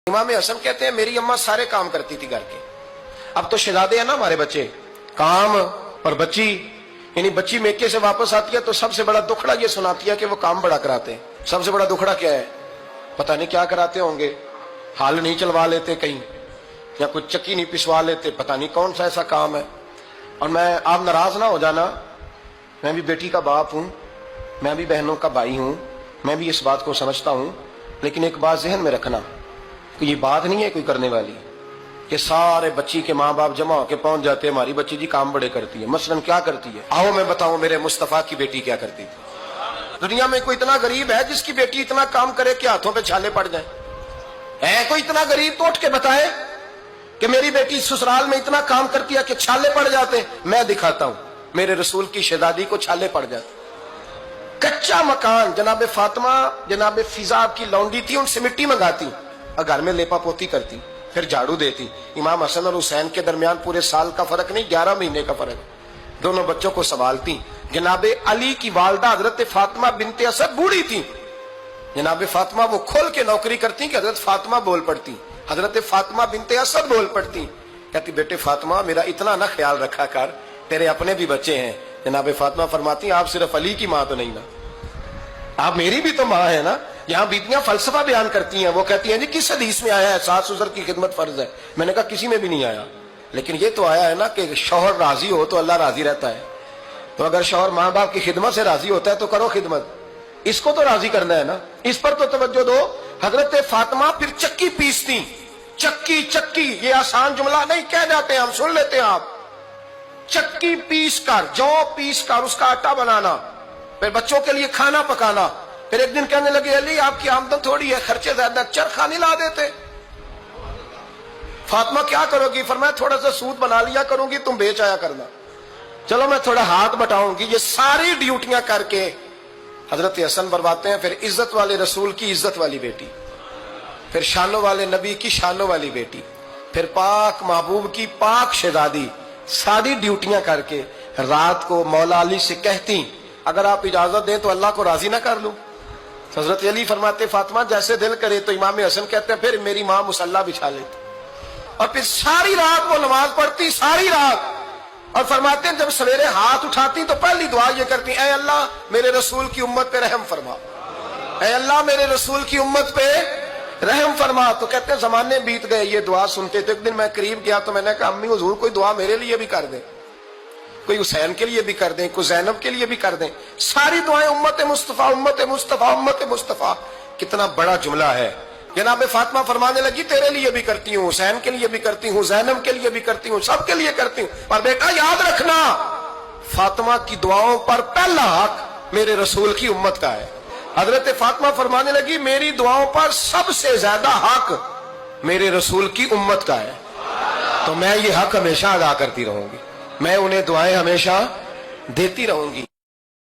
इमाम हसन कहते हैं मेरी अम्मा सारे काम करती थी घर के। अब तो शहजादे हैं ना हमारे बच्चे, काम और बच्ची, यानी बच्ची मेके से वापस आती है तो सबसे बड़ा दुखड़ा ये सुनाती है कि वो काम बड़ा कराते हैं। सबसे बड़ा दुखड़ा क्या है? पता नहीं क्या कराते होंगे, हाल नहीं चलवा लेते कहीं, या कुछ चक्की नहीं पिसवा लेते, पता नहीं कौन सा ऐसा काम है। और मैं, आप नाराज ना हो जाना, मैं भी बेटी का बाप हूं, मैं भी बहनों का भाई हूं, मैं भी इस बात को समझता हूं, लेकिन एक बात जहन में रखना कि ये बात नहीं है कोई करने वाली कि सारे बच्ची के माँ बाप जमा होकर पहुंच जाते हैं हमारी बच्ची जी काम बड़े करती है। मसलन क्या करती है? आओ मैं बताऊं मेरे मुस्तफा की बेटी क्या करती थी। दुनिया में कोई इतना गरीब है जिसकी बेटी इतना काम करे कि हाथों पे छाले पड़ जाए? है कोई इतना गरीब तो उठ के बताए कि मेरी बेटी ससुराल में इतना काम करती है कि छाले पड़ जाते? मैं दिखाता हूं, मेरे रसूल की शहजादी को छाले पड़ जाते। कच्चा मकान, जनाबे फातिमा जनाबे फिजा की लौंडी थी, उनसे मिट्टी मंगाती और घर में लेपा पोती करती, फिर झाड़ू देती। इमाम हसन और हुसैन के दरमियान पूरे साल का फर्क नहीं, 11 महीने का फर्क। दोनों बच्चों को संभालती। जनाबे अली की वालदा हजरत फातिमा बिनते असद बूढ़ी थी, जनाबे फातिमा वो खोल के नौकरी करती कि हजरत फातिमा बोल पड़ती, हजरत फातिमा बिनते असद बोल पड़ती। कहती बेटे फातिमा मेरा इतना ना ख्याल रखा कर, तेरे अपने भी बच्चे हैं। जनाबे फातिमा फरमाती आप सिर्फ अली की माँ तो नहीं ना, आप मेरी भी तो माँ है ना। यहाँ बीतियां फलसफा बयान करती हैं, वो कहती हैं जी किस हदीस में आया है सास ससुर की खिदमत फर्ज है? मैंने कहा किसी में भी नहीं आया, लेकिन ये तो आया है ना कि शौहर राजी हो तो अल्लाह राजी रहता है। तो अगर शौहर माँ बाप की खिदमत से राजी होता है तो करो खिदमत, इसको तो राजी करना है ना, इस पर तो तवज्जो दो। हजरत फातिमा फिर चक्की पीसती। चक्की चक्की ये आसान जुमला नहीं कह जाते, हम सुन लेते हैं आप। चक्की पीस कर, जौ पीस कर उसका आटा बनाना, फिर बच्चों के लिए खाना पकाना। फिर एक दिन कहने लगे अली आपकी आमदन थोड़ी है, खर्चे ज्यादा, चरखा नहीं ला देते। फातिमा क्या करोगी? फरमाया थोड़ा सा सूद बना लिया करूंगी, तुम बेच आया करना। चलो मैं थोड़ा हाथ बटाऊंगी। ये सारी ड्यूटियां करके हजरत हसन बरवाते हैं। फिर इज्जत वाले रसूल की इज्जत वाली बेटी, फिर शानों वाले नबी की शानों वाली बेटी, फिर पाक महबूब की पाक शहजादी, सारी ड्यूटियां करके रात को मौला अली से कहती अगर आप इजाजत दें तो अल्लाह को राजी ना कर लूं। हजरत अली फरमाते फातिमा जैसे दिल करे। तो इमाम हसन कहते हैं फिर मेरी माँ मुसल्ला बिछा लेती और फिर सारी रात वो नमाज पढ़ती, सारी रात। और फरमाते हैं जब सवेरे हाथ उठाती तो पहली दुआ ये करती ऐ अल्लाह मेरे रसूल की उम्मत पे रहम फरमा, ऐ अल्लाह मेरे रसूल की उम्मत पे रहम फरमा। तो कहते हैं जमाने बीत गए ये दुआ सुनते। तो एक दिन मैं करीब गया तो मैंने कहा अम्मी हुजूर कोई दुआ मेरे लिए भी कर दे, कोई हुसैन के लिए भी कर दें, कोई जैनब के लिए भी कर दें। सारी दुआएं उम्मत मुस्तफा उम्मत मुस्तफा उम्मत मुस्तफा। कितना बड़ा जुमला है। जनाब फातिमा फरमाने लगी तेरे लिए भी करती हूँ, हुसैन के लिए भी करती हूँ, जैनब के लिए भी करती हूँ, सबके लिए करती हूँ। पर बेटा याद रखना फातिमा की दुआओं पर पहला हक मेरे रसूल की उम्मत का है। हजरत फातिमा फरमाने लगी मेरी दुआओं पर सबसे ज्यादा हक मेरे रसूल की उम्मत का है, तो मैं ये हक हमेशा अदा करती रहूंगी, मैं उन्हें दुआएं हमेशा देती रहूंगी।